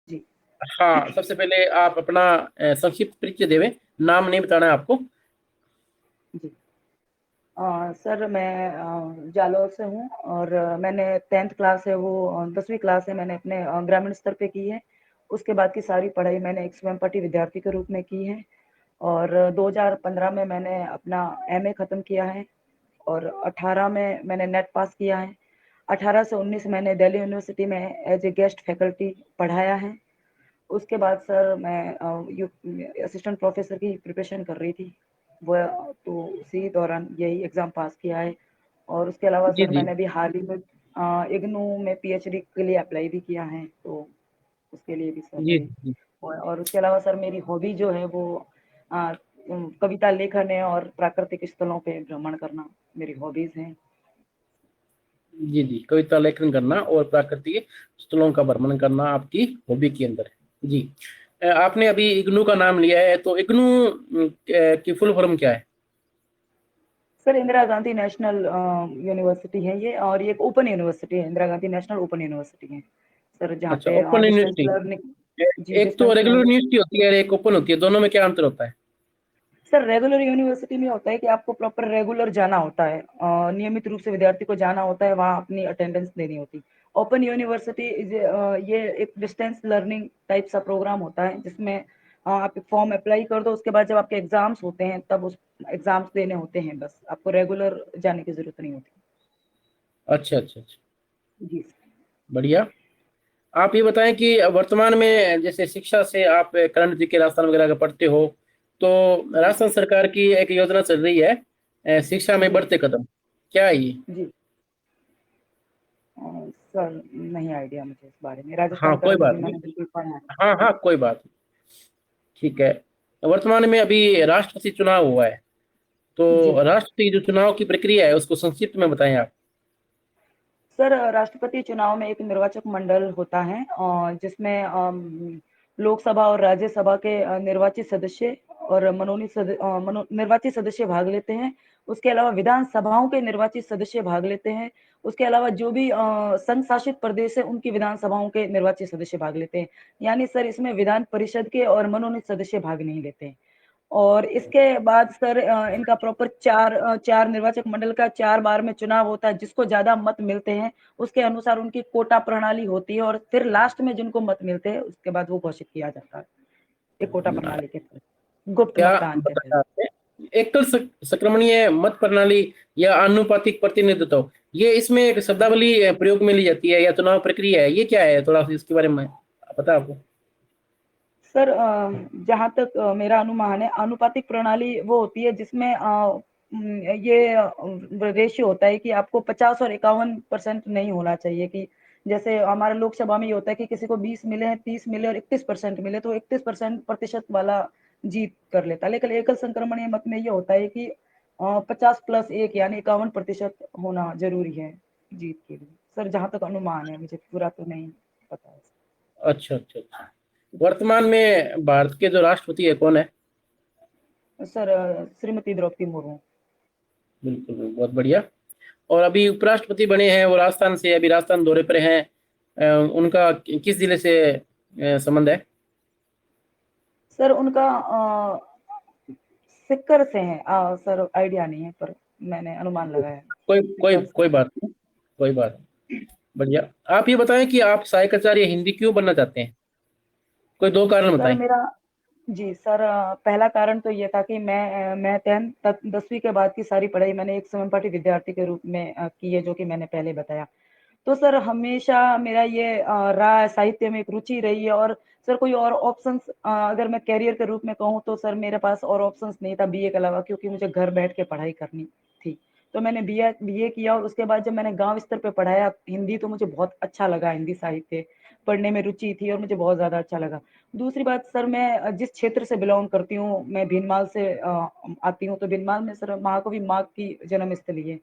जी। हाँ, सबसे पहले आप अपना संक्षिप्त परिचय देवें, नाम नहीं बताना है आपको। जी। सर मैं जालौर से हूँ और मैंने 10th क्लास है वो 10वीं क्लास है मैंने अपने ग्रामीण स्तर पे की है। उसके बाद की सारी पढ़ाई मैंने एक स्वयंपाठी विद्यार्थी के रूप में की है और 2015 में मैंने अपना एमए ख़त्म किया है और 18 में मैंने नेट पास किया है। 18 से 19 मैंने दिल्ली यूनिवर्सिटी में एज ए गेस्ट फैकल्टी पढ़ाया है। उसके बाद सर मैं असिस्टेंट प्रोफेसर की प्रिपरेशन कर रही थी। वो तो उसी दौरान यही एग्ज़ाम पास किया है और उसके अलावा जी सर जी मैंने अभी हाल ही में इग्नू में पीएचडी के लिए अप्लाई भी किया है, तो उसके लिए भी सर जी है। जी और उसके अलावा सर मेरी हॉबी जो है वो अ, कविता लेखन है और प्राकृतिक स्थलों पे भ्रमण करना मेरी हॉबीज़ हैं। जी जी, कविता लेखन करना और प्राकृतिक स्थलों का भ्रमण करना आपकी हॉबी के अंदर है जी। आपने अभी इग्नू का नाम लिया है, तो इग्नू की फुल फॉर्म क्या है? Sir Indira Gandhi national university है ये और ये एक ओपन यूनिवर्सिटी है, Indira Gandhi national open university है सर, जहाँ अच्छा, पे ओपन डिस्टेंस यूनिवर्सिटी। लर्निंग। जी, एक तो डिस्टेंस रेगुलर लर्निंग। यूनिवर्सिटी होती है और एक ओपन होती है, दोनों में क्या अंतर होता है? सर रेगुलर यूनिवर्सिटी में होता है कि आपको प्रॉपर रेगुलर जाना होता है, नियमित रूप से विद्यार्थी को जाना होता है, वहाँ अपनी अटेंडेंस देनी होती। ओपन यूनिवर्सिटी ये एक डिस्टेंस लर्निंग टाइप सा प्रोग्राम होता है जिसमें आप एक फॉर्म अप्लाई कर दो, उसके बाद जब आपके एग्जाम्स होते हैं तब उस एग्जाम्स देने होते हैं, बस आपको रेगुलर जाने की जरूरत नहीं होती। अच्छा अच्छा अच्छा, जी। बढ़िया। आप ये बताएं कि वर्तमान में जैसे शिक्षा से आप करण जी के राजस्थान वगैरह का पढ़ते हो, तो जी। राजस्थान सरकार की एक योजना चल रही है, शिक्षा में जी। बढ़ते कदम, क्या है ये? जी। सर नहीं आइडिया मुझे इस बारे में, हाँ राजस्थान कोई करंट बात अभी नहीं। मैंने बिल्कुल पढ़ा है। हाँ हाँ कोई बात नहीं, ठीक है। वर्तमान में अभी राष्ट्रपति चुनाव हुआ है, जी। तो राष्ट्रपति जो चुनाव की प्रक्रिया है उसको संक्षिप्त में बताएं आप। सर राष्ट्रपति चुनाव में एक निर्वाचक मंडल होता है जिसमें लोकसभा और राज्यसभा के निर्वाचित सदस्य और निर्वाचित सदस्य भाग लेते हैं। उसके अलावा विधानसभाओं के निर्वाचित सदस्य भाग लेते हैं। उसके अलावा जो भी संघ शासित प्रदेश है उनकी विधानसभाओं के निर्वाचित सदस्य भाग लेते हैं। यानी सर इसमें विधान परिषद के और मनोनीत सदस्य भाग नहीं लेते हैं। और इसके बाद सर इनका प्रॉपर चार निर्वाचक मंडल का 4 बार में चुनाव होता है, जिसको ज्यादा मत मिलते हैं उसके अनुसार उनकी कोटा प्रणाली होती है और फिर लास्ट में जिनको मत मिलते हैं उसके बाद वो घोषित किया जाता है एक कोटा प्रणाली के तहत, गुप्त क्या मतदान के तहत। बताया आपने? एकल संक्रमणीय मत प्रणाली या आनुपातिक प्रतिनिधित्व, ये इसमें एक शब्दावली प्रयोग में ली जाती है या चुनाव प्रक्रिया है, ये क्या है, थोड़ा सा इसके बारे में पता है आपको? सर जहाँ तक मेरा अनुमान है, आनुपातिक प्रणाली वो होती है जिसमें ये रेशियो होता है कि आपको 50 और 51% नहीं होना चाहिए, कि जैसे हमारे लोकसभा में ये होता है कि किसी को 20 मिले हैं, 30 मिले और 31% मिले तो 31% प्रतिशत वाला जीत कर लेता है। लेकिन एकल संक्रमणीय मत में ये होता है कि 50+1 यानी 51% होना जरूरी है जीत के लिए। सर जहाँ तक अनुमान है, मुझे पूरा तो नहीं पता है। अच्छा अच्छा अच्छा। वर्तमान में भारत के जो राष्ट्रपति है कौन है? सर श्रीमती द्रौपदी मुर्मू। बिल्कुल बिल्कुल, बहुत बढ़िया। और अभी उपराष्ट्रपति बने हैं वो राजस्थान से, अभी राजस्थान दौरे पर हैं, उनका किस जिले से संबंध है? सर उनका सिक्कर से है, सर आइडिया नहीं है पर मैंने अनुमान लगाया है। कोई कोई सिक्कर से। कोई बात नहीं, कोई बात नहीं। बढ़िया। आप ये बताएं कि आप सहायकाचार्य हिंदी क्यों बनना चाहते हैं, कोई दो कारण सर बताएं। मेरा जी सर पहला कारण तो ये था कि मैं 10th तक 10वीं के बाद की सारी पढ़ाई मैंने एक समपाठी विद्यार्थी के रूप में की है, जो कि मैंने पहले बताया। तो सर हमेशा मेरा ये रहा है, साहित्य में एक रुचि रही है। और सर कोई और ऑप्शंस अगर मैं करियर के रूप में कहूँ तो सर मेरे पास और ऑप्शंस नहीं था बीए के अलावा, क्योंकि मुझे घर बैठ के पढ़ाई करनी थी। तो मैंने बीए किया और उसके बाद जब मैंने गांव स्तर पे पढ़ाया हिंदी, तो मुझे बहुत अच्छा लगा, हिंदी साहित्य पढ़ने में रुचि थी और मुझे बहुत ज़्यादा अच्छा लगा। दूसरी बात सर, मैं जिस क्षेत्र से बिलोंग करती हूँ, मैं भीनमाल से आती हूँ, तो भीनमाल में सर महाकवि माघ की जन्म स्थली है।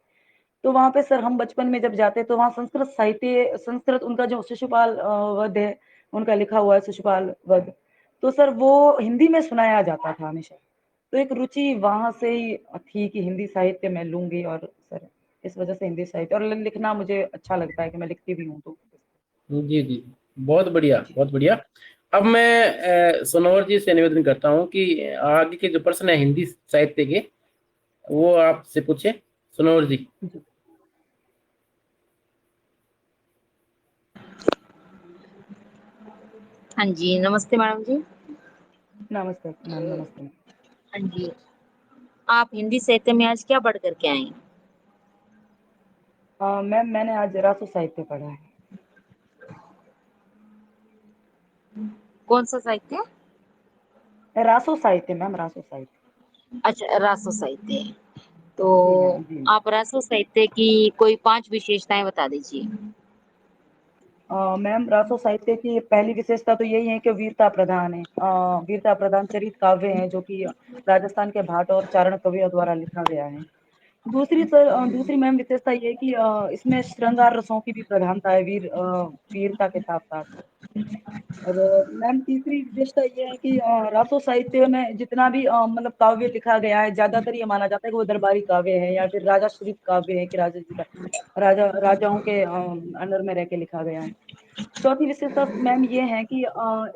तो वहाँ पे सर हम बचपन में जब जाते तो वहाँ संस्कृत साहित्य, संस्कृत उनका जो शिशुपाल वध है, उनका लिखा हुआ है शिशुपाल वध, तो सर वो हिंदी में सुनाया जाता था हमेशा। तो एक रुचि वहां से ही थी कि हिंदी साहित्य मैं लूंगी, और सर इस वजह से हिंदी साहित्य और लिखना मुझे अच्छा लगता है कि मैं लिखती भी हूँ तो। जी जी, बहुत बढ़िया जी। बहुत बढ़िया। अब मैं सनोवर जी से निवेदन करता हूँ कि आगे के जो प्रश्न है हिंदी साहित्य के, वो आपसे पूछे सनोवर जी। जी, हाँ जी, नमस्ते मैडम जी। नमस्ते मैम, नमस्ते। हाँ जी, आप हिंदी साहित्य में आज क्या पढ़ कर के आए हैं? मैम मैंने आज रासो साहित्य पढ़ा है। कौन सा साहित्य? रासो साहित्य मैम, रासो साहित्य। अच्छा, रासो साहित्य। तो जी मैम, जी। आप रासो साहित्य की कोई 5 विशेषताएँ बता दीजिए। मैम रासो साहित्य की पहली विशेषता तो यही है कि वीरता प्रधान है। वीरता प्रधान चरित काव्य हैं जो कि राजस्थान के भाट और चारण कवियों द्वारा लिखा गया है। दूसरी मैम विशेषता ये है कि इसमें श्रृंगार रसों की भी प्रधानता है, वीरता के साथ साथ। और मैम तीसरी विशेषता ये है कि रासो साहित्य में जितना भी मतलब काव्य लिखा गया है, ज्यादातर ये माना जाता है कि वो दरबारी काव्य है या फिर राजाश्रित काव्य है, कि राजा जी का राजाओं के अंडर में रह के लिखा गया है। चौथी विशेषता मैम ये है कि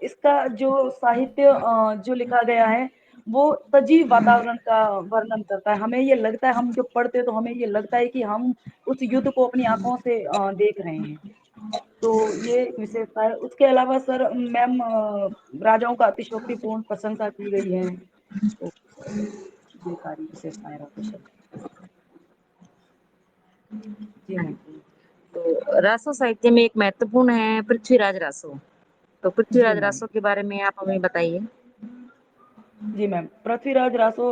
इसका जो साहित्य जो लिखा गया है वो सजीव वातावरण का वर्णन करता है। हमें ये लगता है, हम जब पढ़ते हैं तो हमें ये लगता है कि हम उस युद्ध को अपनी आंखों से देख रहे हैं। तो ये एक विशेषता है। उसके अलावा सर मैम राजाओं का अतिशयोक्तिपूर्ण प्रशंसा की गई है। तो ये सारी विशेषताएं रासो साहित्य। जी हाँ मैम। जी, तो रासो साहित्य में एक महत्वपूर्ण है पृथ्वीराज रासो। तो जी पृथ्वीराज मैम। रासो के बारे में आप हमें बताइए। जी मैम, पृथ्वीराज रासो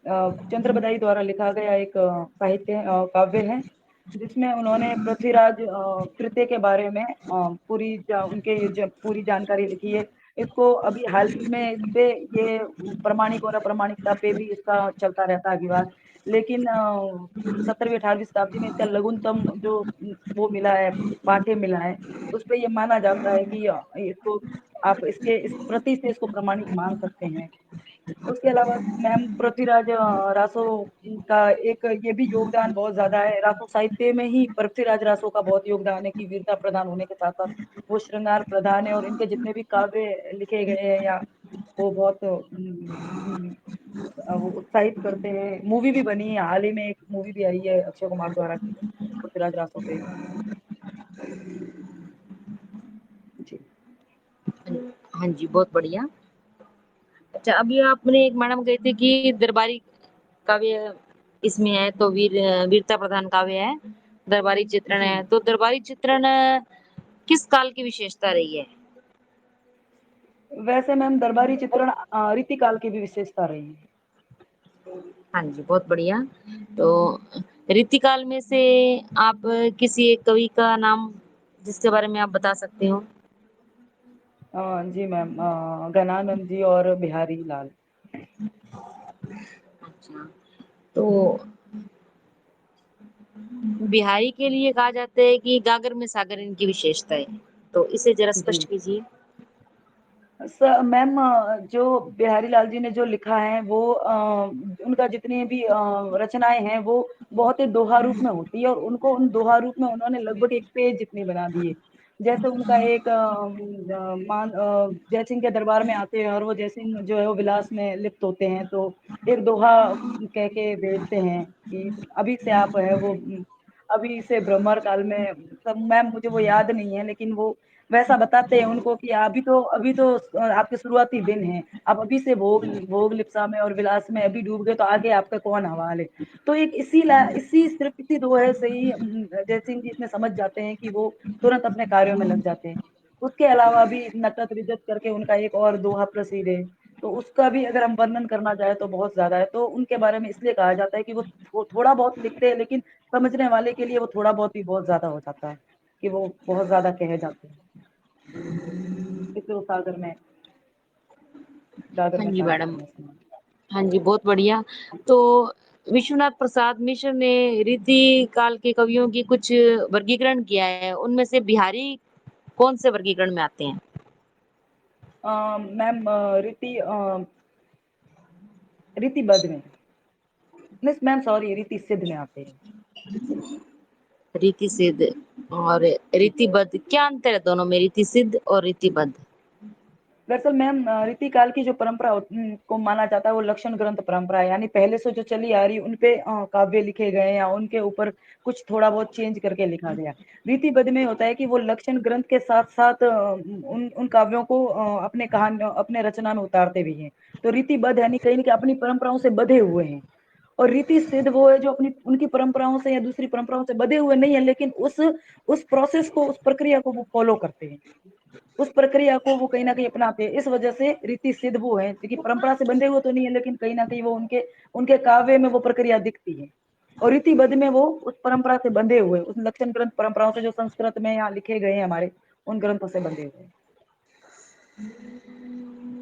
चंद्रबदाई द्वारा लिखा गया एक काव्य है, जिसमें उन्होंने पृथ्वीराज तृतीय के बारे में पूरी जानकारी लिखी है। इसको अभी हाल ही में इस पे ये प्रमाणिक और अप्रमाणिकता पे भी इसका चलता रहता है विवाद। लेकिन 17वीं 18वीं शताब्दी में इसका लघुतम जो वो मिला है, पाठ्य मिला है, उस पे ये माना जाता है कि इसको आप इस प्रति से इसको प्रमाणिक मान सकते हैं। उसके अलावा मैम पृथ्वीराज रासो का एक ये भी योगदान बहुत ज्यादा है। रासो साहित्य में ही पृथ्वीराज रासो का बहुत योगदान है कि वीरता प्रधान होने के साथ साथ वो श्रृंगार प्रधान है, और इनके जितने भी काव्य लिखे गए हैं या वो बहुत वो उत्साहित करते हैं। मूवी भी बनी है, हाल ही में एक मूवी भी आई है अक्षय कुमार द्वारा की पृथ्वीराज रासो पे। जी हाँ जी, बहुत बढ़िया। अच्छा, अभी आपने एक मैडम कही थी कि दरबारी काव्य इसमें है, तो वीरता प्रधान काव्य है, दरबारी चित्रण जी है। मैम। तो दरबारी चित्रण किस काल की विशेषता रही है? वैसे मैम दरबारी चित्रण रीतिकाल की भी विशेषता रही है। हाँ जी, बहुत बढ़िया। तो रीतिकाल में से आप किसी एक कवि का नाम जिसके बारे में आप बता सकते हो? जी मैम, गजानन जी और बिहारी लाल। अच्छा, तो बिहारी के लिए कहा जाता है कि गागर में सागर इनकी विशेषता है। तो इसे जरा जी स्पष्ट कीजिए। मैम जो बिहारी लाल जी ने जो लिखा है वो उनका जितनी भी रचनाएं हैं वो बहुत ही दोहा रूप में होती है, और उनको उन दोहा रूप में उन्होंने लगभग एक पेज जितनी बना दिए। जैसे उनका एक जयसिंह के दरबार में आते हैं और वो जयसिंह जो है वो विलास में लिप्त होते हैं, तो एक दोहा कह के भेजते हैं कि अभी से आप है वो अभी से ब्रह्मर काल में, सब मैम मुझे वो याद नहीं है, लेकिन वो वैसा बताते हैं उनको कि अभी तो आपके शुरुआती दिन है, आप अभी से भोग भोग लिप्सा में और विलास में अभी डूब गए तो आगे आपका कौन हवाल है। तो एक इसी सिर्फ इसी दोहे से ही जय सिंह जी इसमें समझ जाते हैं कि वो तुरंत अपने कार्यों में लग जाते हैं। उसके अलावा भी नटत विजत करके उनका एक और दोहा प्रसिद्ध है, तो उसका भी अगर हम वर्णन करना चाहे तो बहुत ज्यादा है। तो उनके बारे में इसलिए कहा जाता है कि वो थोड़ा बहुत लिखते हैं, लेकिन समझने वाले के लिए वो थोड़ा बहुत भी बहुत ज्यादा हो जाता है, कि वो बहुत ज्यादा कहे जाते हैं। इसलिए वो सागर हाँ में जी सागर मैडम। फेमस है। हाँ जी, बहुत बढ़िया। तो विश्वनाथ प्रसाद मिश्र ने रीति काल के कवियों की कुछ वर्गीकरण किया है, उनमें से बिहारी कौन से वर्गीकरण में आते हैं? मैम रीतिबद्ध में, नहीं मैम सॉरी, रीति सिद्ध में आते हैं। रीति सिद्ध और रीतिबद्ध, क्या अंतर है दोनों में, रीति सिद्ध और रीतिबद्ध? दरअसल मैम रीति काल की जो परंपरा को माना जाता है वो लक्षण ग्रंथ परंपरा है, यानी पहले से जो चली आ रही उनपे काव्य लिखे गए या उनके ऊपर कुछ थोड़ा बहुत चेंज करके लिखा गया। रीतिबद्ध में होता है कि वो लक्षण ग्रंथ के साथ साथ उन काव्यों को अपने कहानी अपने रचना में उतारते भी हैं। तो रीतिबद्ध यानी कहीं ना कहीं अपनी परंपराओं से बधे हुए हैं, और रीति सिद्ध वो है जो अपनी उनकी परंपराओं से या दूसरी परंपराओं से बधे हुए नहीं है, लेकिन उस प्रोसेस को, उस प्रक्रिया को वो फॉलो करते हैं, उस प्रक्रिया को वो कहीं ना कहीं अपनाते हैं। इस वजह से रीति सिद्ध वो है, क्योंकि परंपरा से बंधे हुए तो नहीं है, लेकिन कहीं ना कहीं वो उनके उनके काव्य में वो प्रक्रिया दिखती है। और रीतिबद्ध में वो उस परंपरा से बंधे हुए, उस लक्षण ग्रंथ परंपराओं से जो संस्कृत में यहाँ लिखे गए हैं हमारे, उन ग्रंथों से बंधे हुए।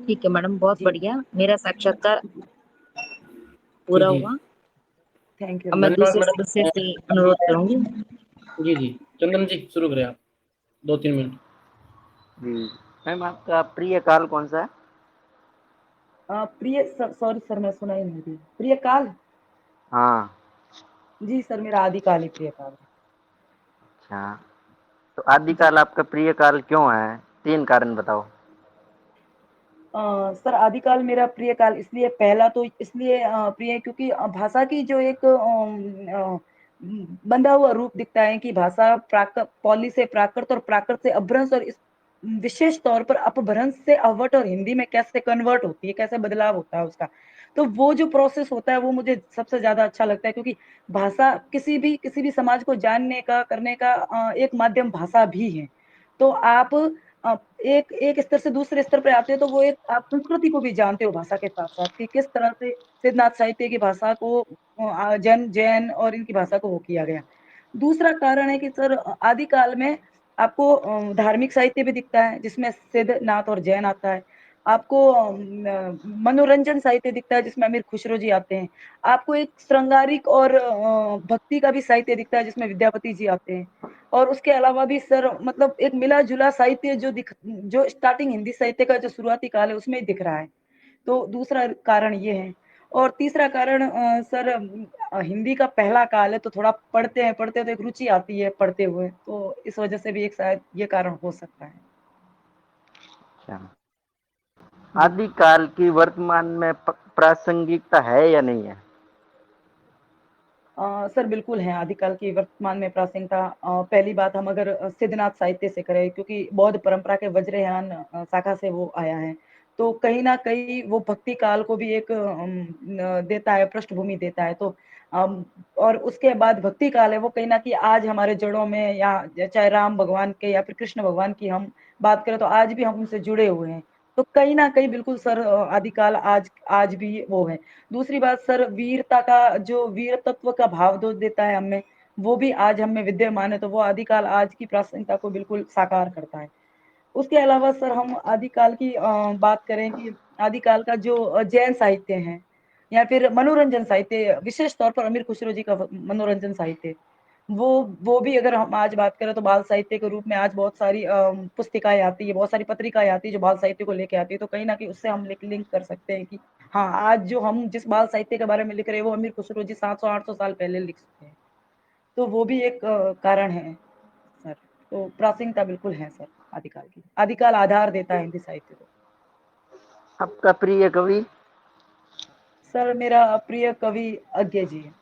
ठीक है मैडम, बहुत जी बढ़िया, मेरा साक्षात्कार जी पूरा जी, हुआ। थैंक अब यू। मैं धन्यवाद दूसरे मैडम। सदस्य से अनुरोध करूंगी। जी जी, चंदन जी शुरू करें आप, 2-3 मिनट। जी मैम, आपका प्रिय काल कौन सा है? प्रिय सॉरी सर, मैं सुना ही नहीं दी। प्रिय काल? हाँ। जी सर, मेरा आदिकाल ही प्रिय काल है। अच्छा, तो जी आदिकाल आपका प्रिय काल क्यों है? 3 कारण बताओ। सर आदिकाल मेरा प्रिय काल इसलिए, पहला तो इसलिए प्रिय है क्योंकि भाषा की जो एक बंधा हुआ रूप दिखता है कि भाषा प्राकृत पौली से प्राकृत और प्राकृत से अभ्रंश, और इस विशेष तौर पर अपभ्रंश से अवट और हिंदी में कैसे कन्वर्ट होती है, कैसे बदलाव होता है उसका। तो वो जो प्रोसेस होता है वो मुझे सबसे ज्यादा अच्छा लगता है, क्योंकि भाषा किसी भी समाज को जानने का, करने का एक माध्यम भाषा भी है। तो आप एक एक स्तर से दूसरे स्तर पे आते हो तो वो एक आप संस्कृति को भी जानते हो भाषा के साथ-साथ, कि किस तरह से सिद्धनाथ साहित्य की भाषा को जैन और इनकी भाषा को वो किया गया। दूसरा कारण है कि सर आदिकाल में आपको धार्मिक साहित्य भी दिखता है जिसमें सिद्ध, नाथ और जैन आता है। आपको मनोरंजन साहित्य दिखता है जिसमें अमीर खुसरो जी आते हैं। आपको एक श्रृंगारिक और भक्ति का भी साहित्य दिखता है जिसमें विद्यापति जी आते हैं। और उसके अलावा भी सर मतलब एक मिला-जुला साहित्य जो स्टार्टिंग हिंदी साहित्य का जो शुरुआती काल है उसमें दिख रहा है। तो दूसरा कारण ये है। और तीसरा कारण सर हिंदी का पहला काल है तो थोड़ा पढ़ते हैं तो एक रुचि आती है पढ़ते हुए, तो इस वजह से भी एक शायद ये कारण हो सकता है। अच्छा, जी। आदिकाल की वर्तमान में प्रासंगिकता है या नहीं है? सर बिल्कुल है, आदिकाल की वर्तमान में प्रासंगिकता। पहली बात हम अगर सिद्धनाथ साहित्य से करें, क्योंकि बौद्ध परंपरा के वज्रयान शाखा से वो आया है, तो कहीं न कहीं वो भक्ति काल को भी एक देता है, पृष्ठभूमि देता है। तो और उसके बाद भक्ति काल है वो कहीं न कहीं आज हमारे जड़ों में, या चाहे राम भगवान के या फिर कृष्ण भगवान की हम बात करें तो आज भी हम उनसे जुड़े हुए हैं। तो कहीं न कहीं बिल्कुल सर आदिकाल आज आज भी वो है। दूसरी बात सर, वीरता का जो वीर तत्व का भाव जो देता है हमें, वो भी आज हम में विद्यमान है, तो वो आदिकाल आज की प्रासंगिकता को बिल्कुल साकार करता है। उसके अलावा सर हम आदिकाल की बात करें कि आदिकाल का जो जैन साहित्य है या फिर मनोरंजन साहित्य, विशेष तौर पर अमीर खुसरो जी का मनोरंजन साहित्य, वो वो भी अगर हम आज बात करें तो बाल साहित्य के रूप में आज बहुत सारी पुस्तिकाएँ आती है, बहुत सारी पत्रिकाएँ आती है जो बाल साहित्य को लेके आती है, तो कहीं न कहीं उससे हम लिंक कर सकते हैं कि हाँ, आज जो हम जिस बाल साहित्य के बारे में लिख रहे हैं वो अमीर खुसरो जी 700-800 साल पहले लिख चुके हैं। तो वो भी एक कारण है सर। तो प्रासंगिकता बिल्कुल है सर आदिकाल की। आदिकाल आधार देता है हिंदी साहित्य को। आपका प्रिय कवि? सर मेरा प्रिय कवि अज्ञे जी है।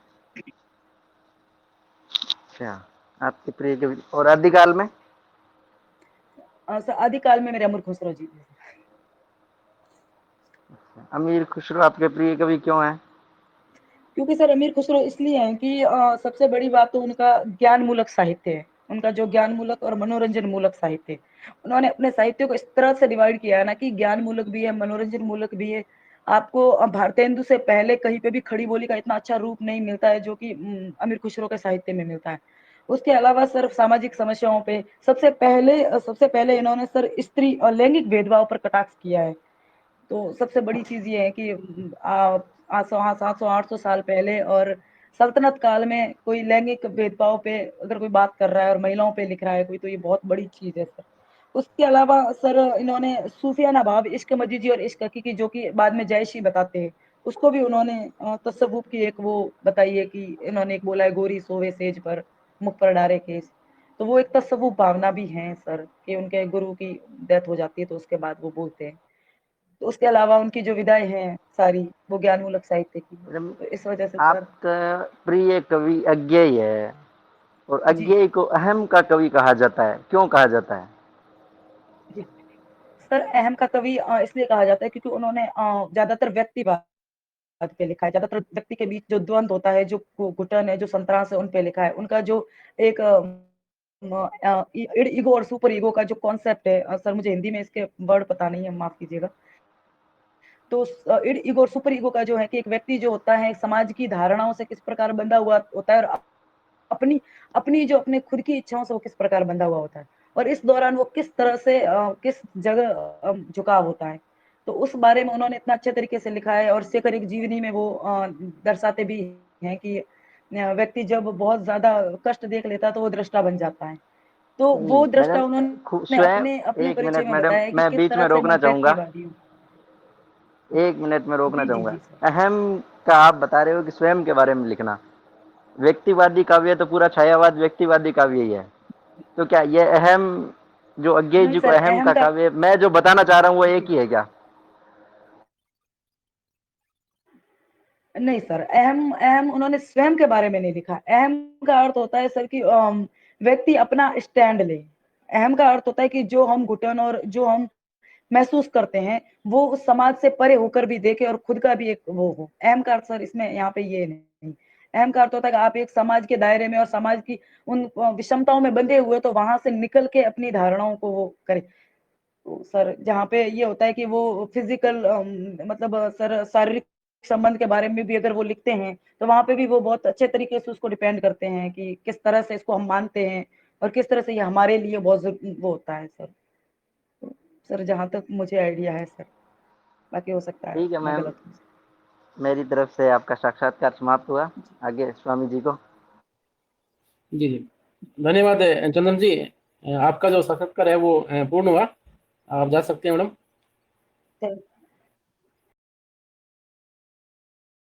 अच्छा, आपके प्रिय कवि। और आदिकाल में? सर आदिकाल में मेरे अमीर खुसरो जी है। अमीर खुसरो आपके प्रिय कवि क्यों हैं? क्योंकि सर अमीर खुसरो इसलिए हैं कि सबसे बड़ी बात तो उनका ज्ञान मूलक साहित्य है। उनका जो ज्ञान मूलक और मनोरंजन मूलक साहित्य है, उन्होंने अपने साहित्य को इस तरह से डिवाइड किया है ना कि ज्ञान मूलक भी है, मनोरंजन मूलक भी है। आपको भारतेंदु से पहले कहीं पे भी खड़ी बोली का इतना अच्छा रूप नहीं मिलता है जो कि अमीर खुसरो के साहित्य में मिलता है। उसके अलावा सर सामाजिक समस्याओं पे सबसे पहले इन्होंने सर स्त्री और लैंगिक भेदभाव पर कटाक्ष किया है। तो सबसे बड़ी चीज़ ये है कि 700-800 साल पहले और सल्तनत काल में कोई लैंगिक भेदभाव पे अगर कोई बात कर रहा है और महिलाओं पे लिख रहा है कोई, तो ये बहुत बड़ी चीज़ है सर। उसके अलावा सर इन्होंने सूफियाना भाव इश्क मजीजी और इश्क हकीकी जो कि बाद में जयशी बताते हैं, उसको भी उन्होंने तसव्वुफ़ की एक वो बताई है कि इन्होंने एक बोला है गोरी सोवे सेज पर, मुख पर डाले केस। तो वो एक तसव्वुफ़ भावना भी है सर कि उनके गुरु की डेथ हो जाती है तो उसके बाद वो बोलते हैं। तो उसके अलावा उनकी जो विदाएँ हैं सारी वो ज्ञानमूलक साहित्य की। मैडम, तो इस वजह से सर आपका प्रिय कवि अज्ञेय है और जी, अज्ञेय को अहम का कवि कहा जाता है, क्यों कहा जाता है? जी। सर अहम का कवि इसलिए कहा जाता है क्योंकि उन्होंने ज़्यादातर व्यक्तिवाद पे लिखा है। ज़्यादातर व्यक्ति के बीच जो द्वंद्व होता है, जो घुटन है, जो संतरास है, उन पे लिखा है। उनका जो एक ईगो और सुपर ईगो का जो कॉन्सेप्ट है सर मुझे हिंदी में इसके वर्ड पता नहीं है, माफ़ कीजिएगा। तो ईगो और सुपर ईगो का जो है कि एक व्यक्ति जो होता है समाज की धारणाओं से किस प्रकार बंधा हुआ होता है और अपनी अपनी जो अपने खुद की इच्छाओं से वो किस प्रकार बंधा हुआ होता है और इस दौरान वो किस तरह से किस जगह झुकाव होता है। तो उस बारे में उन्होंने इतना अच्छे तरीके से लिखा है और शेखर एक जीवनी में वो दर्शाते भी हैं कि व्यक्ति जब बहुत ज़्यादा कष्ट देख लेता है तो वो दृष्टा बन जाता है। तो वो नहीं दृष्टा मैडम, उन्होंने स्वयं, अपने अपने एक परिचय मिनट में मैडम, बताया है कि मैं किस बीच तरह में से रोकना मैं चाहूंगा। व्यक्तिवादी हूँ। 1 मिनट में रोकना जी, जी, चाहूंगा। जी सर। अहम का आप बता रहे हो कि स्वयं के बारे में लिखना, व्यक्तिवादी काव्य तो पूरा छायावाद व्यक्तिवादी काव्य ही है। तो क्या ये अहम, जो अज्ञेय नहीं जी को सर अहम अहम का का काव्य, मैं जो बताना चाह रहा हूँ वो एक जी। ही है क्या? नहीं सर, अहम अहम उन्होंने स्वयं के बारे में नहीं लिखा। अहम का अर्थ होता है सर कि व्यक्ति अपना स्टैंड ले। अहम का अर्थ होता है कि जो हम घुटन और जो हम महसूस करते हैं, वो उस समाज से परे होकर भी देखें और खुद का भी एक वो हो। अहम का अर्थ सर इसमें यहाँ पे ये नहीं। अहम का अर्थ होता है कि आप एक समाज के दायरे में और समाज की उन विषमताओं में बंधे हुए तो वहाँ से निकल के अपनी धारणाओं को वो करें। तो सर जहाँ पे ये होता है कि वो फिजिकल मतलब सर शारीरिक संबंध के बारे में भी अगर वो लिखते हैं तो वहां पे भी वो बहुत अच्छे तरीके से उसको डिपेंड करते हैं कि किस तरह से इसको हम मानते हैं और किस तरह से ये हमारे लिए बहुत वो होता है सर। तो सर जहाँ तक मुझे आइडिया है सर, बाकी हो सकता है ठीक है मैं मैम, गलत हूँ। मेरी तरफ से आपका साक्षात्कार समाप्त हुआ। आगे स्वामी जी को। जी जी, धन्यवाद चंदन जी। आपका जो साक्षात्कार है वो पूर्ण हुआ। आप जा सकते हैं मैडम।